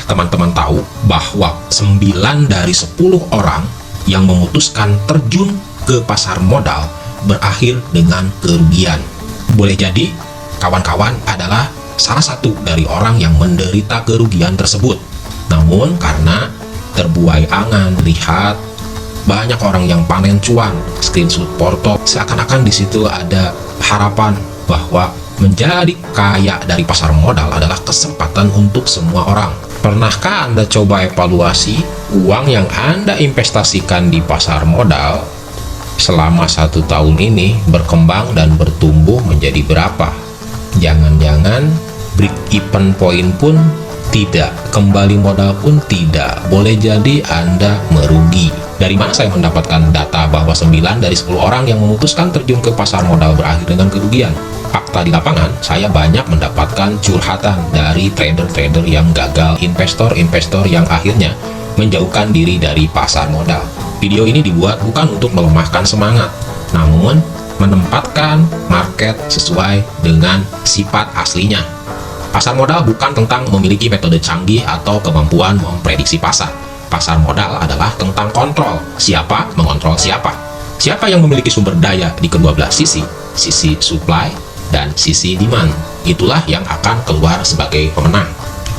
teman-teman tahu bahwa 9 dari 10 orang yang memutuskan terjun ke pasar modal berakhir dengan kerugian. Boleh jadi kawan-kawan adalah salah satu dari orang yang menderita kerugian tersebut. Namun karena terbuai angan, lihat banyak orang yang panen cuan, screenshot porto, seakan-akan di situ ada harapan bahwa menjadi kaya dari pasar modal adalah kesempatan untuk semua orang. Pernahkah Anda coba evaluasi uang yang Anda investasikan di pasar modal selama 1 tahun ini berkembang dan bertumbuh menjadi berapa? Jangan-jangan break even point pun tidak, kembali modal pun tidak. Boleh jadi Anda merugi. Dari mana saya mendapatkan data bahwa 9 dari 10 orang yang memutuskan terjun ke pasar modal berakhir dengan kerugian? Fakta di lapangan, saya banyak mendapatkan curhatan dari trader-trader yang gagal, investor-investor yang akhirnya menjauhkan diri dari pasar modal. Video ini dibuat bukan untuk melemahkan semangat, namun menempatkan market sesuai dengan sifat aslinya. Pasar modal bukan tentang memiliki metode canggih atau kemampuan memprediksi pasar. Pasar modal adalah tentang kontrol. Siapa mengontrol siapa? Siapa yang memiliki sumber daya di kedua belah sisi supply dan sisi demand. Itulah yang akan keluar sebagai pemenang.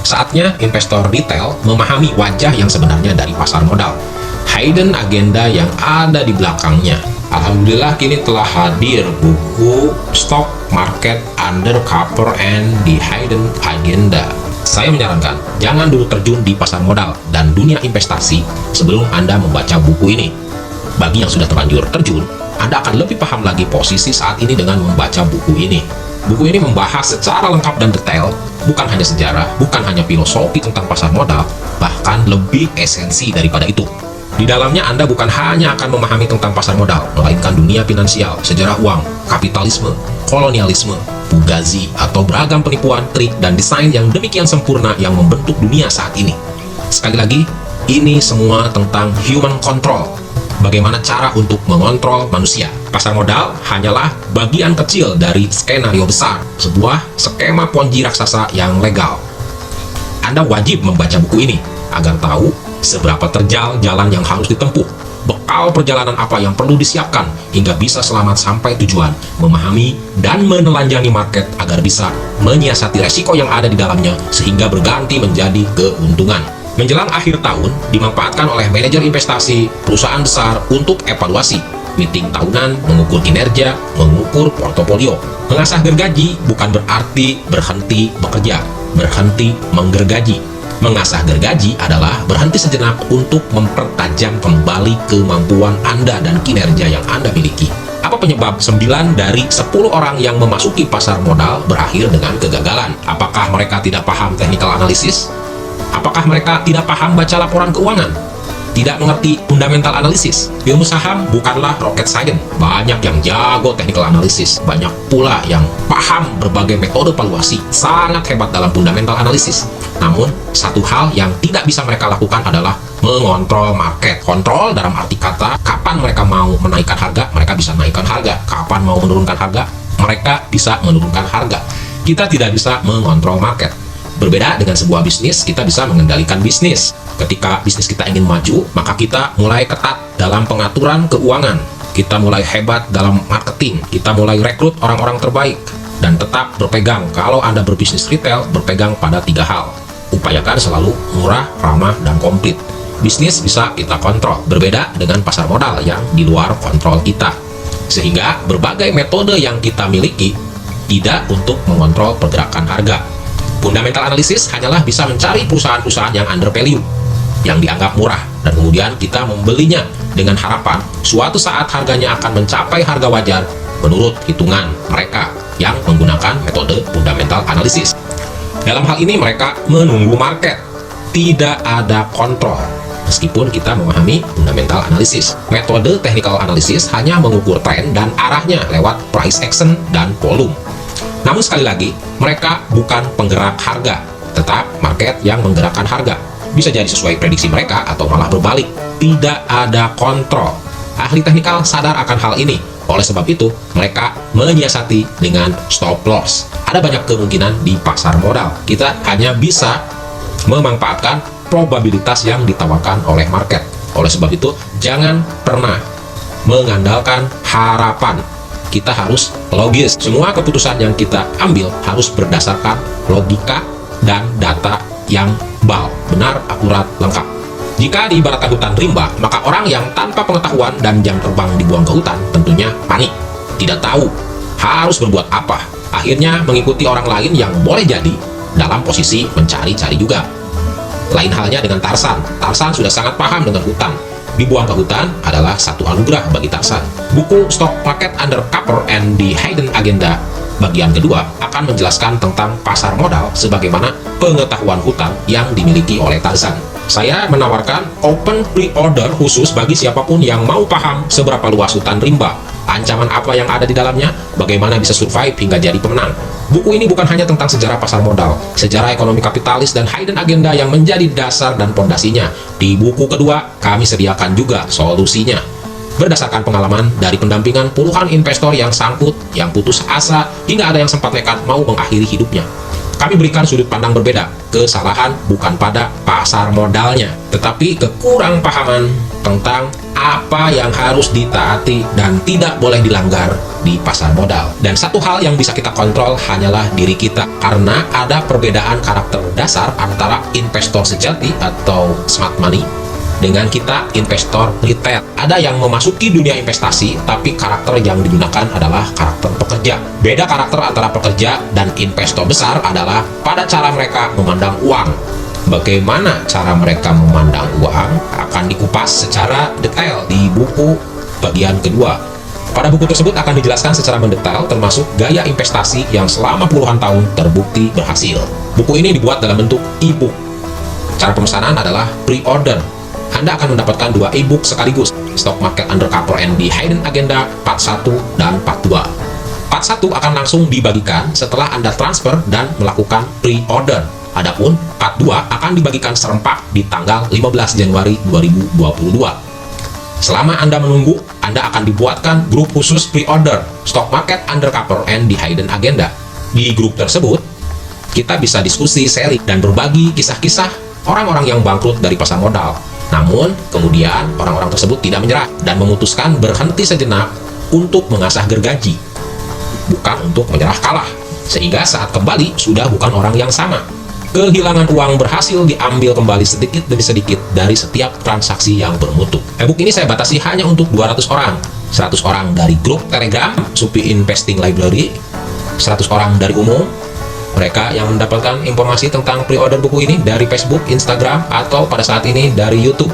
Saatnya investor retail memahami wajah yang sebenarnya dari pasar modal, hidden agenda yang ada di belakangnya. Alhamdulillah kini telah hadir buku Stock Market Undercover and the Hidden Agenda. Saya menyarankan jangan dulu terjun di pasar modal dan dunia investasi sebelum Anda membaca buku ini. Bagi yang sudah terlanjur terjun, Anda akan lebih paham lagi posisi saat ini dengan membaca buku ini. Buku ini membahas secara lengkap dan detail, bukan hanya sejarah, bukan hanya filosofi tentang pasar modal, bahkan lebih esensi daripada itu. Di dalamnya Anda bukan hanya akan memahami tentang pasar modal, melainkan dunia finansial, sejarah uang, kapitalisme, kolonialisme, fugazi, atau beragam penipuan, trik, dan desain yang demikian sempurna yang membentuk dunia saat ini. Sekali lagi, ini semua tentang human control. Bagaimana cara untuk mengontrol manusia. Pasar modal hanyalah bagian kecil dari skenario besar, sebuah skema ponzi raksasa yang legal. Anda wajib membaca buku ini agar tahu seberapa terjal jalan yang harus ditempuh, bekal perjalanan apa yang perlu disiapkan hingga bisa selamat sampai tujuan, memahami dan menelanjangi market agar bisa menyiasati resiko yang ada di dalamnya sehingga berganti menjadi keuntungan. Menjelang akhir tahun, dimanfaatkan oleh manajer investasi perusahaan besar untuk evaluasi, meeting tahunan, mengukur kinerja, mengukur portofolio. Mengasah gergaji bukan berarti berhenti bekerja, berhenti menggergaji. Mengasah gergaji adalah berhenti sejenak untuk mempertajam kembali kemampuan Anda dan kinerja yang Anda miliki. Apa penyebab 9 dari 10 orang yang memasuki pasar modal berakhir dengan kegagalan? Apakah mereka tidak paham technical analysis? Apakah mereka tidak paham baca laporan keuangan? Tidak mengerti fundamental analisis? Ilmu saham bukanlah rocket science. Banyak yang jago technical analysis, banyak pula yang paham berbagai metode valuasi, sangat hebat dalam fundamental analisis. Namun, satu hal yang tidak bisa mereka lakukan adalah mengontrol market. Kontrol dalam arti kata, kapan mereka mau menaikkan harga, mereka bisa naikkan harga. Kapan mau menurunkan harga, mereka bisa menurunkan harga. Kita tidak bisa mengontrol market. Berbeda dengan sebuah bisnis, kita bisa mengendalikan bisnis. Ketika bisnis kita ingin maju, maka kita mulai ketat dalam pengaturan keuangan. Kita mulai hebat dalam marketing. Kita mulai rekrut orang-orang terbaik. Dan tetap berpegang, kalau Anda berbisnis retail, berpegang pada 3 hal. Upayakan selalu murah, ramah, dan komplit. Bisnis bisa kita kontrol, berbeda dengan pasar modal yang di luar kontrol kita. Sehingga berbagai metode yang kita miliki tidak untuk mengontrol pergerakan harga. Fundamental analysis hanyalah bisa mencari perusahaan-perusahaan yang undervalue, yang dianggap murah, dan kemudian kita membelinya dengan harapan suatu saat harganya akan mencapai harga wajar menurut hitungan mereka yang menggunakan metode fundamental analysis. Dalam hal ini mereka menunggu market, tidak ada kontrol. Meskipun kita memahami fundamental analysis, metode technical analysis hanya mengukur tren dan arahnya lewat price action dan volume. Namun sekali lagi, mereka bukan penggerak harga, tetap market yang menggerakkan harga. Bisa jadi sesuai prediksi mereka atau malah berbalik. Tidak ada kontrol. Ahli teknikal sadar akan hal ini. Oleh sebab itu, mereka menyiasati dengan stop loss. Ada banyak kemungkinan di pasar modal. Kita hanya bisa memanfaatkan probabilitas yang ditawarkan oleh market. Oleh sebab itu, jangan pernah mengandalkan harapan. Kita harus logis. Semua keputusan yang kita ambil harus berdasarkan logika dan data yang benar, akurat, lengkap. Jika diibaratkan hutan rimba, maka orang yang tanpa pengetahuan dan jam terbang dibuang ke hutan tentunya panik, tidak tahu harus berbuat apa. Akhirnya mengikuti orang lain yang boleh jadi dalam posisi mencari-cari juga. Lain halnya dengan Tarzan. Tarzan sudah sangat paham dengan hutan. Dibuang ke hutan adalah satu anugerah bagi Tarzan. Buku Stock Market Undercover and the Hidden Agenda bagian kedua akan menjelaskan tentang pasar modal sebagaimana pengetahuan hutan yang dimiliki oleh Tarzan. Saya menawarkan open pre-order khusus bagi siapapun yang mau paham seberapa luas hutan rimba, ancaman apa yang ada di dalamnya, bagaimana bisa survive hingga jadi pemenang. Buku ini bukan hanya tentang sejarah pasar modal, sejarah ekonomi kapitalis dan hidden agenda yang menjadi dasar dan pondasinya. Di buku kedua, kami sediakan juga solusinya. Berdasarkan pengalaman dari pendampingan puluhan investor yang sangkut, yang putus asa, hingga ada yang sempat nekat mau mengakhiri hidupnya. Kami berikan sudut pandang berbeda. Kesalahan bukan pada pasar modalnya, tetapi kekurangpahaman tentang apa yang harus ditaati dan tidak boleh dilanggar di pasar modal. Dan satu hal yang bisa kita kontrol hanyalah diri kita, karena ada perbedaan karakter dasar antara investor sejati atau smart money dengan kita investor retail. Ada yang memasuki dunia investasi, tapi karakter yang digunakan adalah karakter pekerja. Beda karakter antara pekerja dan investor besar adalah pada cara mereka memandang uang. Bagaimana cara mereka memandang uang akan dikupas secara detail di buku bagian kedua. Pada buku tersebut akan dijelaskan secara mendetail termasuk gaya investasi yang selama puluhan tahun terbukti berhasil. Buku ini dibuat dalam bentuk e-book. Cara pemesanan adalah pre-order. Anda akan mendapatkan 2 e-book sekaligus, Stock Market Undercover and the Hidden Agenda Part 1 dan Part 2. Part 1 akan langsung dibagikan setelah Anda transfer dan melakukan pre-order. Adapun Part 2 akan dibagikan serempak di tanggal 15 Januari 2022. Selama Anda menunggu, Anda akan dibuatkan grup khusus pre-order, Stock Market Undercover and the Hidden Agenda. Di grup tersebut, kita bisa diskusi, sharing, dan berbagi kisah-kisah orang-orang yang bangkrut dari pasar modal. Namun, kemudian orang-orang tersebut tidak menyerah dan memutuskan berhenti sejenak untuk mengasah gergaji, bukan untuk menyerah kalah, sehingga saat kembali sudah bukan orang yang sama. Kehilangan uang berhasil diambil kembali sedikit demi sedikit dari setiap transaksi yang bermutu. E-book ini saya batasi hanya untuk 200 orang, 100 orang dari grup Telegram Supi Investing Library, 100 orang dari umum. Mereka yang mendapatkan informasi tentang pre-order buku ini dari Facebook, Instagram, atau pada saat ini dari YouTube.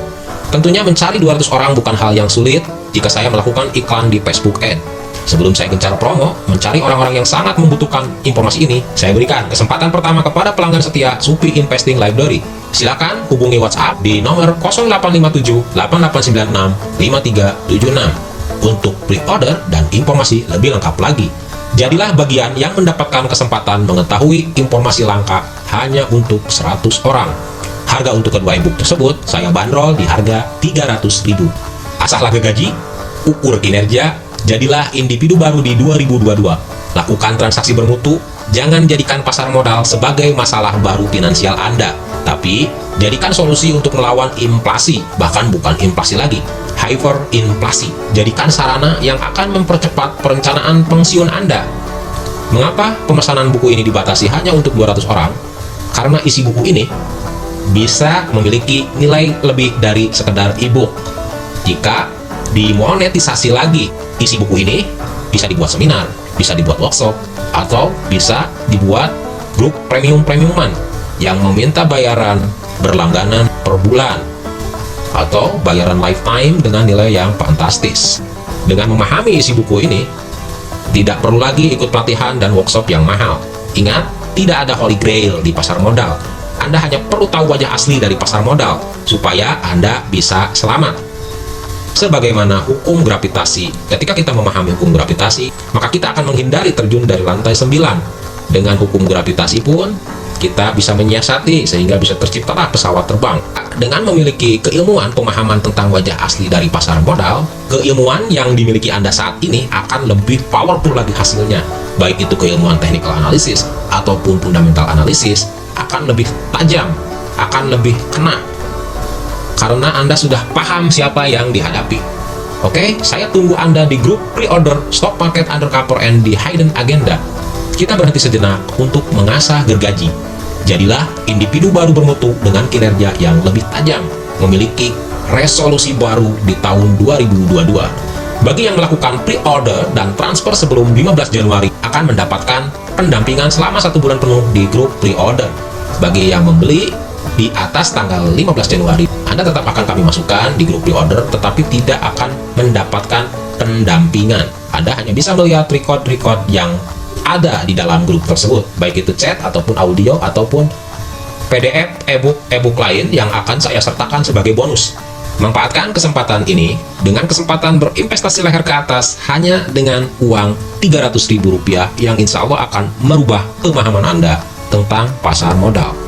Tentunya mencari 200 orang bukan hal yang sulit jika saya melakukan iklan di Facebook Ad. Sebelum saya gencar promo, mencari orang-orang yang sangat membutuhkan informasi ini, saya berikan kesempatan pertama kepada pelanggan setia Supi Investing Library. Silakan hubungi WhatsApp di nomor 0857 8896 5376 untuk pre-order dan informasi lebih lengkap lagi. Jadilah bagian yang mendapatkan kesempatan mengetahui informasi langka hanya untuk 100 orang. Harga untuk kedua e-book tersebut saya bandrol di harga 300.000. Asahlah gergaji, ukur kinerja, jadilah individu baru di 2022. Lakukan transaksi bermutu, jangan jadikan pasar modal sebagai masalah baru finansial Anda, tapi jadikan solusi untuk melawan inflasi, bahkan bukan inflasi lagi, hyperinflasi. Jadikan sarana yang akan mempercepat perencanaan pensiun Anda. Mengapa pemesanan buku ini dibatasi hanya untuk 200 orang? Karena isi buku ini bisa memiliki nilai lebih dari sekedar e-book. Jika dimonetisasi lagi, isi buku ini bisa dibuat seminar, bisa dibuat workshop, atau bisa dibuat grup premium-premiuman yang meminta bayaran berlangganan per bulan atau bayaran lifetime dengan nilai yang fantastis. Dengan memahami isi buku ini, tidak perlu lagi ikut pelatihan dan workshop yang mahal. Ingat, tidak ada holy grail di pasar modal. Anda hanya perlu tahu wajah asli dari pasar modal supaya Anda bisa selamat. Sebagaimana hukum gravitasi, ketika kita memahami hukum gravitasi, maka kita akan menghindari terjun dari lantai 9. Dengan hukum gravitasi pun, kita bisa menyiasati sehingga bisa terciptalah pesawat terbang. Dengan memiliki keilmuan pemahaman tentang wajah asli dari pasar modal, keilmuan yang dimiliki Anda saat ini akan lebih powerful lagi hasilnya. Baik itu keilmuan technical analysis ataupun fundamental analysis akan lebih tajam akan lebih kena karena Anda sudah paham siapa yang dihadapi. Oke, saya tunggu Anda di grup pre-order Stock Market Undercover and the Hidden Agenda. Kita berhenti sejenak untuk mengasah gergaji. Jadilah individu baru bermutu dengan kinerja yang lebih tajam, memiliki resolusi baru di tahun 2022. Bagi yang melakukan pre-order dan transfer sebelum 15 Januari akan mendapatkan pendampingan selama 1 bulan penuh di grup pre-order. Bagi yang membeli di atas tanggal 15 Januari, Anda tetap akan kami masukkan di grup pre-order, tetapi tidak akan mendapatkan pendampingan. Anda hanya bisa melihat record-record yang ada di dalam grup tersebut, baik itu chat ataupun audio ataupun PDF, e-book lain yang akan saya sertakan sebagai bonus. Manfaatkan kesempatan ini dengan kesempatan berinvestasi leher ke atas hanya dengan uang Rp300.000 yang insya Allah akan merubah pemahaman Anda tentang pasar modal.